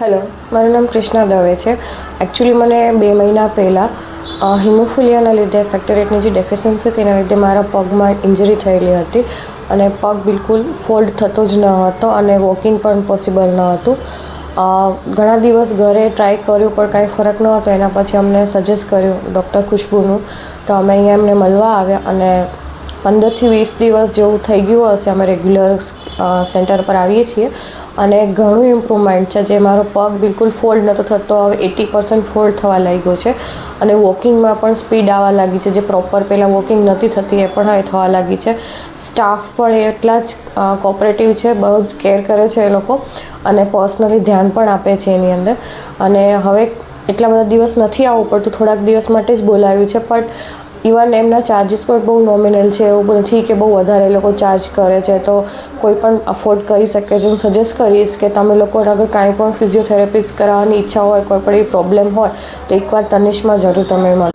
Hello, મારું નામ કૃષ્ણા દવે છે. એકચ્યુઅલી મને 2 મહિના પહેલાં હિમોફિલિયાના લીધે ફેક્ટર VIII જે ડેફિશિયન્સી તેના લીધે મારા પગમાં ઇન્જરી થયેલી હતી અને પગ બિલકુલ ફોલ્ડ થતો જ ન હતો અને વોકિંગ પણ પોસિબલ ન હતું. ઘણા દિવસ ઘરે ટ્રાય કર્યું પણ કાંઈ ફરક ન હતો. એના પછી અમને સજેસ્ટ કર્યું ડૉક્ટર ખુશ્બુનું, તો અમે અહીંયા એમને મળવા આવ્યા અને 15 થી 20 દિવસ જેવું થઈ ગયું હશે અમે રેગ્યુલર સેન્ટર પર આવીએ છીએ અને ઘણું ઇમ્પ્રુવમેન્ટ છે. જે મારો પગ બિલકુલ ફોલ્ડ નહોતો થતો, હવે 80% ફોલ્ડ થવા લાગ્યો છે અને વોકિંગમાં પણ સ્પીડ આવવા લાગી છે. જે પ્રોપર પહેલાં વોકિંગ નહોતી થતી એ પણ હવે થવા લાગી છે. સ્ટાફ પણ એટલા જ કોઓપરેટિવ છે, બહુ જ કેર કરે છે એ લોકો અને પર્સનલી ધ્યાન પણ આપે છે એની અંદર. અને હવે એટલા બધા દિવસ નથી આવવું પડતું, થોડાક દિવસ માટે જ બોલાવ્યું છે. પણ ઇવન એમના ચાર્જીસ પણ બહુ નોમિનલ છે, એવું નથી કે બહુ વધારે એ લોકો ચાર્જ કરે છે. તો કોઈ પણ અફોર્ડ કરી શકે છે. હું સજેસ્ટ કરીશ કે તમે લોકોને અગર કાંઈ પણ ફિઝિયોથેરાપિસ્ટ કરાવવાની ઈચ્છા હોય, કોઈ પણ એવી પ્રોબ્લેમ હોય તો એકવાર તનિષ્કમાં જરૂર તમે મળો.